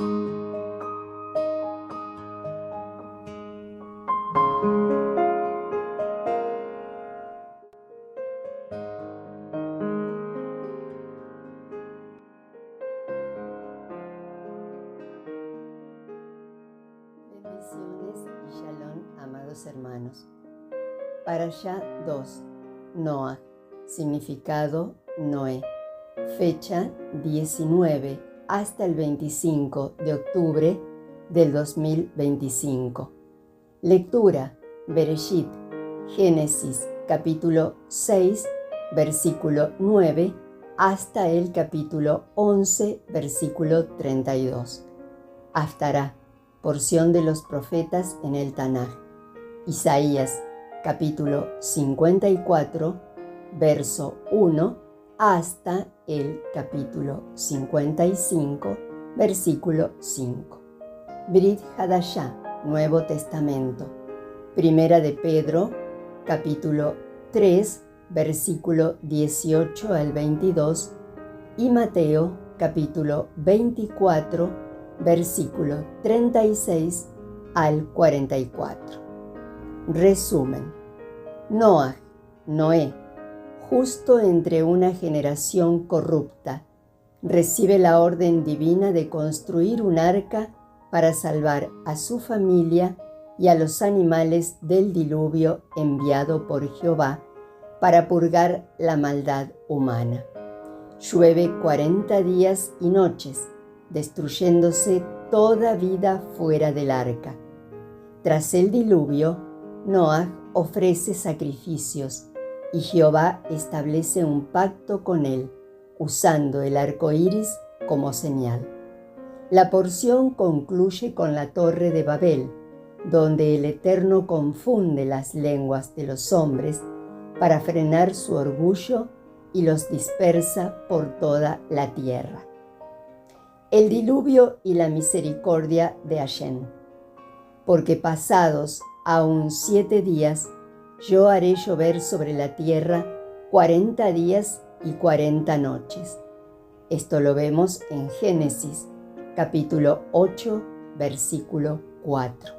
Bendiciones y Shalom, amados hermanos. Parashá 2, Noah, significado Noé, fecha 19 hasta el 25 de octubre del 2025. Lectura, Bereshit, Génesis, capítulo 6, versículo 9, hasta el capítulo 11, versículo 32. Haftará, porción de los profetas en el Tanaj. Isaías, capítulo 54, verso 1, hasta el capítulo 55, versículo 5. Brit Hadashah, Nuevo Testamento. Primera de Pedro, capítulo 3, versículo 18 al 22, y Mateo, capítulo 24, versículo 36 al 44. Resumen. Noé, justo entre una generación corrupta, recibe la orden divina de construir un arca para salvar a su familia y a los animales del diluvio enviado por Jehová para purgar la maldad humana. Llueve 40 días y noches, destruyéndose toda vida fuera del arca. Tras el diluvio, Noah ofrece sacrificios y Jehová establece un pacto con él, usando el arco iris como señal. La porción concluye con la Torre de Babel, donde el Eterno confunde las lenguas de los hombres para frenar su orgullo y los dispersa por toda la tierra. El diluvio y la misericordia de Hashem. Porque pasados aún 7 días, yo haré llover sobre la tierra 40 días y 40 noches. Esto lo vemos en Génesis, capítulo 8, versículo 4.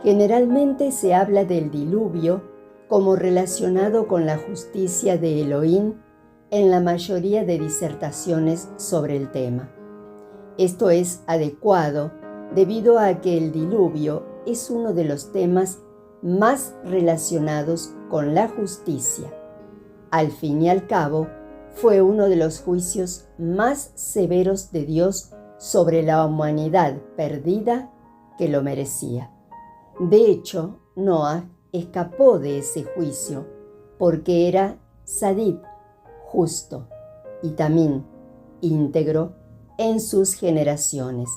Generalmente se habla del diluvio como relacionado con la justicia de Elohim en la mayoría de disertaciones sobre el tema. Esto es adecuado debido a que el diluvio es uno de los temas más relacionados con la justicia. Al fin y al cabo, fue uno de los juicios más severos de Dios sobre la humanidad perdida que lo merecía. De hecho, Noah escapó de ese juicio porque era Sadid, justo, y Tamín, íntegro, en sus generaciones.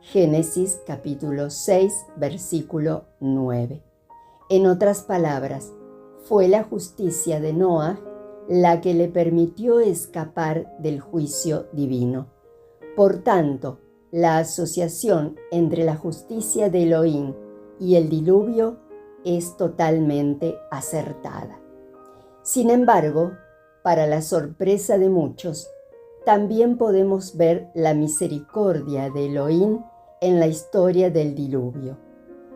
Génesis capítulo 6, versículo 9. En otras palabras, fue la justicia de Noah la que le permitió escapar del juicio divino. Por tanto, la asociación entre la justicia de Elohim y el diluvio es totalmente acertada. Sin embargo, para la sorpresa de muchos, también podemos ver la misericordia de Elohim en la historia del diluvio.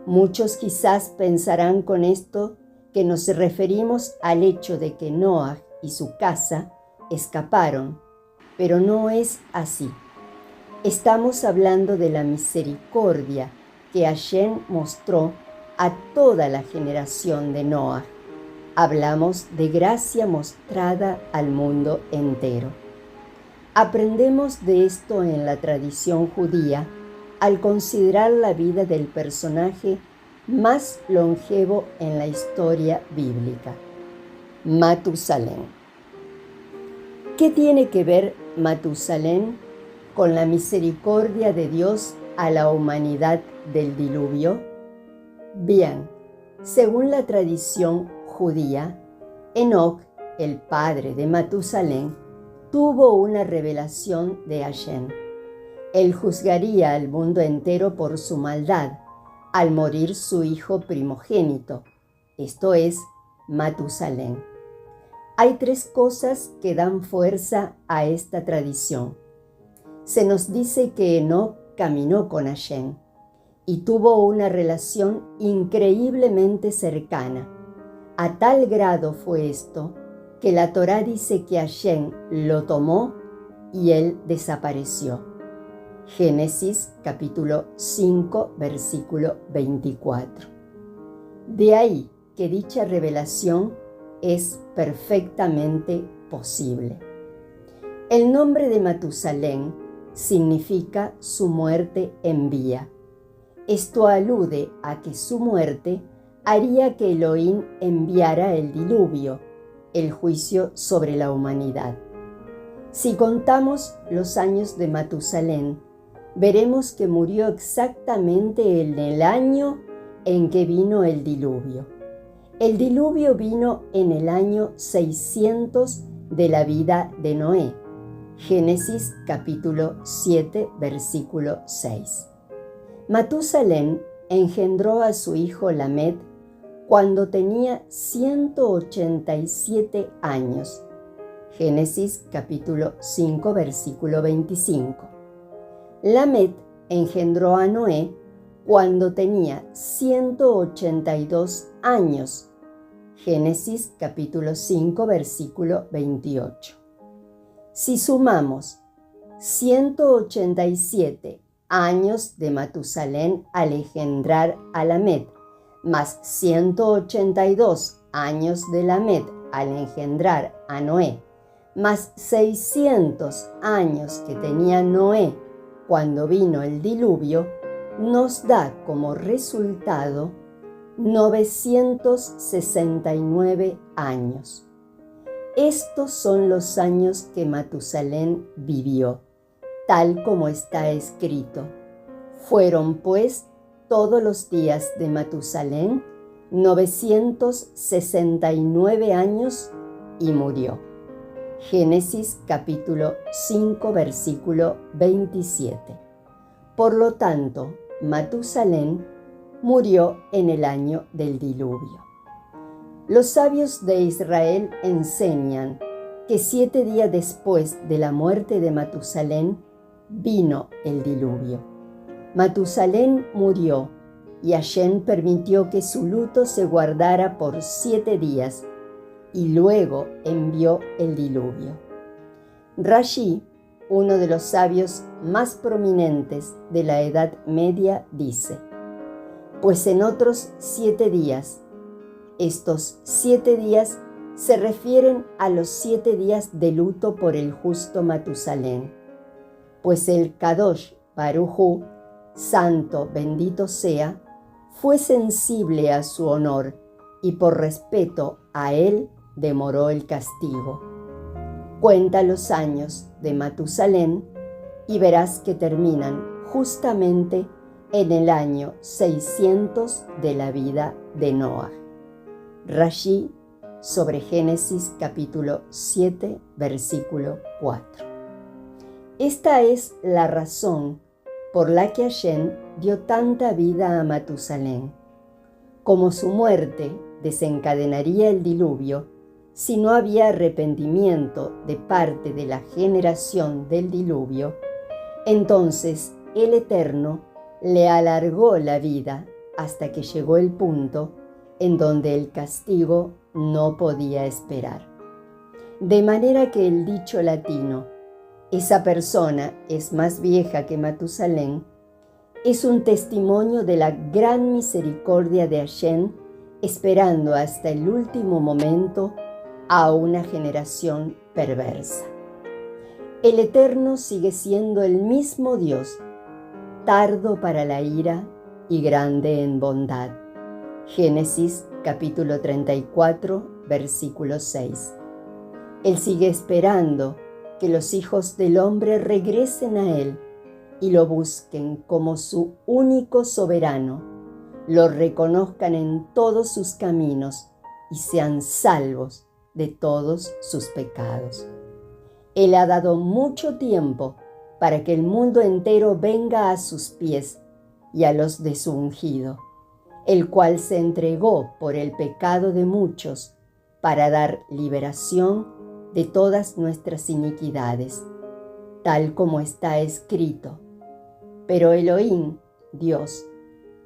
Muchos quizás pensarán con esto que nos referimos al hecho de que Noah y su casa escaparon, pero no es así. Estamos hablando de la misericordia que Hashem mostró a toda la generación de Noah. Hablamos de gracia mostrada al mundo entero. Aprendemos de esto en la tradición judía al considerar la vida del personaje más longevo en la historia bíblica, Matusalén. ¿Qué tiene que ver Matusalén con la misericordia de Dios a la humanidad del diluvio? Bien, según la tradición judía, Enoc, el padre de Matusalén, tuvo una revelación de Hashem. Él juzgaría al mundo entero por su maldad, al morir su hijo primogénito, esto es, Matusalén. Hay 3 cosas que dan fuerza a esta tradición. Se nos dice que Enoc caminó con Hashem y tuvo una relación increíblemente cercana. A tal grado fue esto que la Torá dice que Hashem lo tomó y él desapareció. Génesis capítulo 5, versículo 24. De ahí que dicha revelación es perfectamente posible. El nombre de Matusalén significa su muerte envía. Esto alude a que su muerte haría que Elohim enviara el diluvio, el juicio sobre la humanidad. Si contamos los años de Matusalén, veremos que murió exactamente en el año en que vino el diluvio. El diluvio vino en el año 600 de la vida de Noé. Génesis capítulo 7, versículo 6. Matusalén engendró a su hijo Lamed cuando tenía 187 años. Génesis capítulo 5, versículo 25. Lamed engendró a Noé cuando tenía 182 años. Génesis capítulo 5, versículo 28. Si sumamos 187 años de Matusalén al engendrar a Lamed, más 182 años de Lamed al engendrar a Noé, más 600 años que tenía Noé cuando vino el diluvio, nos da como resultado 969 años. Estos son los años que Matusalén vivió, tal como está escrito. Fueron pues todos los días de Matusalén 969 años y murió. Génesis capítulo 5, versículo 27. Por lo tanto, Matusalén murió en el año del diluvio. Los sabios de Israel enseñan que 7 días después de la muerte de Matusalén vino el diluvio. Matusalén murió y Hashem permitió que su luto se guardara por 7 días y luego envió el diluvio. Rashi, uno de los sabios más prominentes de la Edad Media, dice: pues en otros 7 días, estos 7 días se refieren a los 7 días de luto por el justo Matusalén, pues el Kadosh Baruj Hu, santo bendito sea, fue sensible a su honor y por respeto a él demoró el castigo. Cuenta los años de Matusalén y verás que terminan justamente en el año 600 de la vida de Noah. Rashi sobre Génesis capítulo 7, versículo 4. Esta es la razón por la que Hashem dio tanta vida a Matusalén. Como su muerte desencadenaría el diluvio, si no había arrepentimiento de parte de la generación del diluvio, entonces el Eterno le alargó la vida hasta que llegó el punto en donde el castigo no podía esperar. De manera que el dicho latino, esa persona es más vieja que Matusalén, es un testimonio de la gran misericordia de Hashem, esperando hasta el último momento a una generación perversa. El Eterno sigue siendo el mismo Dios, tardo para la ira y grande en bondad. Génesis capítulo 34, versículo 6. Él sigue esperando que los hijos del hombre regresen a Él y lo busquen como su único soberano, lo reconozcan en todos sus caminos y sean salvos de todos sus pecados. Él ha dado mucho tiempo para que el mundo entero venga a sus pies y a los de su ungido, el cual se entregó por el pecado de muchos para dar liberación de todas nuestras iniquidades, tal como está escrito: Pero Elohim, Dios,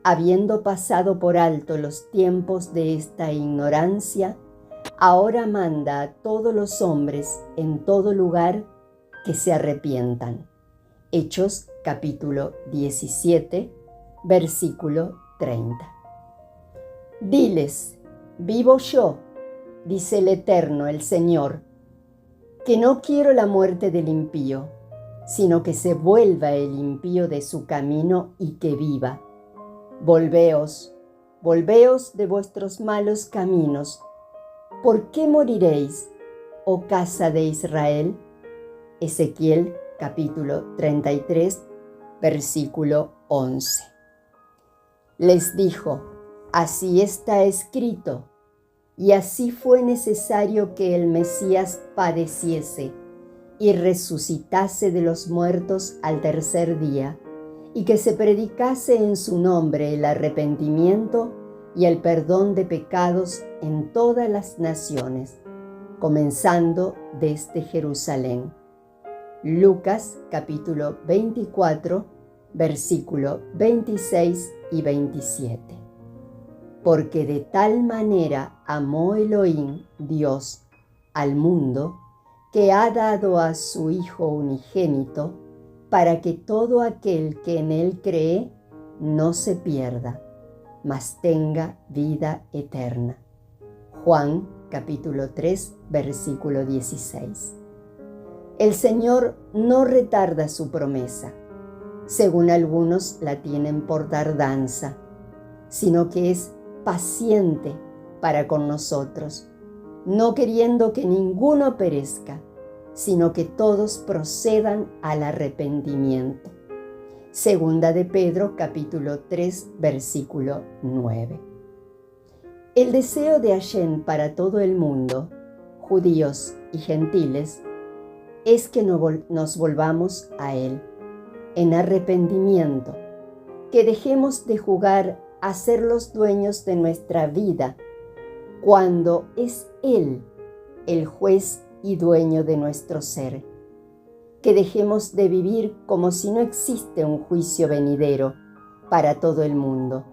habiendo pasado por alto los tiempos de esta ignorancia, ahora manda a todos los hombres en todo lugar que se arrepientan. Hechos capítulo 17, versículo 30. Diles, vivo yo, dice el Eterno, el Señor, que no quiero la muerte del impío, sino que se vuelva el impío de su camino y que viva. Volveos, volveos de vuestros malos caminos. ¿Por qué moriréis, oh casa de Israel? Ezequiel capítulo 33, versículo 11. Les dijo, así está escrito, y así fue necesario que el Mesías padeciese y resucitase de los muertos al tercer día, y que se predicase en su nombre el arrepentimiento y el perdón de pecados en todas las naciones, comenzando desde Jerusalén. Lucas capítulo 24, versículo 26 y 27. Porque de tal manera amó Elohim, Dios, al mundo, que ha dado a su Hijo unigénito, para que todo aquel que en él cree no se pierda, mas tenga vida eterna. Juan capítulo 3, versículo 16. El Señor no retarda su promesa, según algunos la tienen por tardanza, sino que es paciente para con nosotros, no queriendo que ninguno perezca, sino que todos procedan al arrepentimiento. Segunda de Pedro, capítulo 3, versículo 9. El deseo de Hashem para todo el mundo, judíos y gentiles, es que nos volvamos a Él en arrepentimiento, que dejemos de jugar a ser los dueños de nuestra vida, cuando es Él el juez y dueño de nuestro ser. Que dejemos de vivir como si no existe un juicio venidero para todo el mundo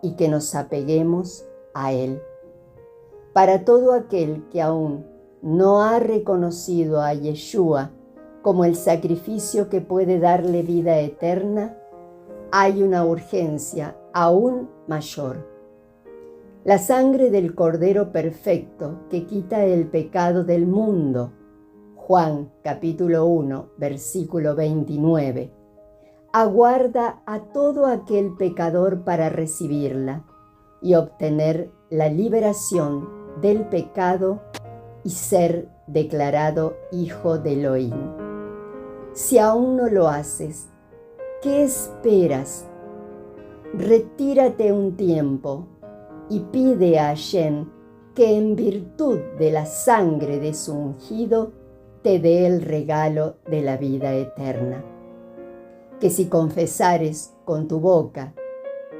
y que nos apeguemos a Él. Para todo aquel que aún no ha reconocido a Yeshua como el sacrificio que puede darle vida eterna, hay una urgencia aún mayor. La sangre del Cordero perfecto que quita el pecado del mundo, Juan capítulo 1, versículo 29, aguarda a todo aquel pecador para recibirla y obtener la liberación del pecado y ser declarado hijo de Elohim. Si aún no lo haces, ¿qué esperas? Retírate un tiempo y pide a Hashem que en virtud de la sangre de su ungido te dé el regalo de la vida eterna. Que si confesares con tu boca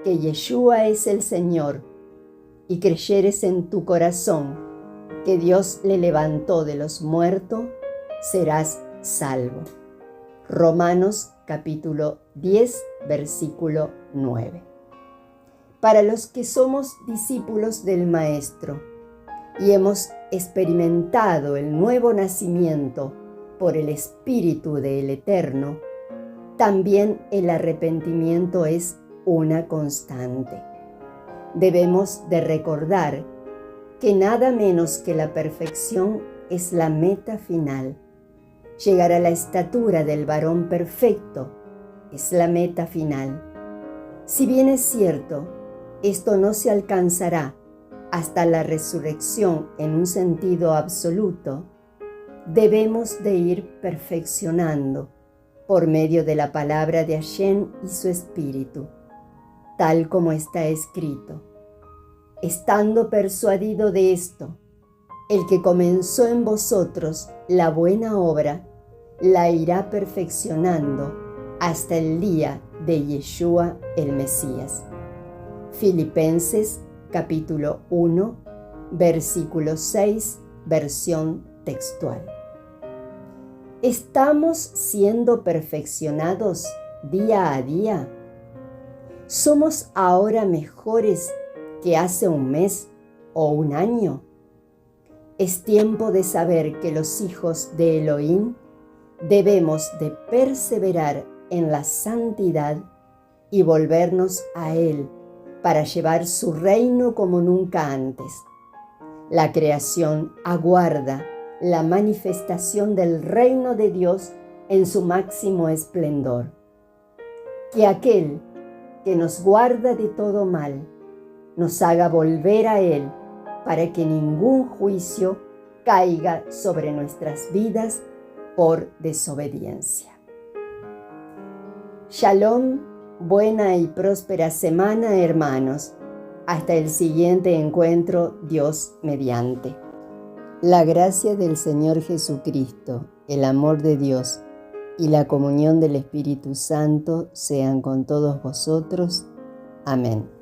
que Yeshua es el Señor y creyeres en tu corazón que Dios le levantó de los muertos, serás salvo. Romanos capítulo 10, versículo 9. Para los que somos discípulos del Maestro y hemos experimentado el nuevo nacimiento por el Espíritu del Eterno, también el arrepentimiento es una constante. Debemos de recordar que nada menos que la perfección es la meta final. Llegar a la estatura del varón perfecto es la meta final. Si bien es cierto, esto no se alcanzará hasta la resurrección en un sentido absoluto, debemos de ir perfeccionando por medio de la palabra de Hashem y su Espíritu, tal como está escrito. Estando persuadido de esto, el que comenzó en vosotros la buena obra, la irá perfeccionando hasta el día de Yeshua el Mesías. Filipenses capítulo 1, versículo 6, versión textual. ¿Estamos siendo perfeccionados día a día? ¿Somos ahora mejores que hace un mes o un año? Es tiempo de saber que los hijos de Elohim debemos de perseverar en la santidad y volvernos a Él para llevar su reino como nunca antes. La creación aguarda la manifestación del reino de Dios en su máximo esplendor. Que aquel que nos guarda de todo mal nos haga volver a Él para que ningún juicio caiga sobre nuestras vidas por desobediencia. Shalom, buena y próspera semana, hermanos. Hasta el siguiente encuentro, Dios mediante. La gracia del Señor Jesucristo, el amor de Dios y la comunión del Espíritu Santo sean con todos vosotros. Amén.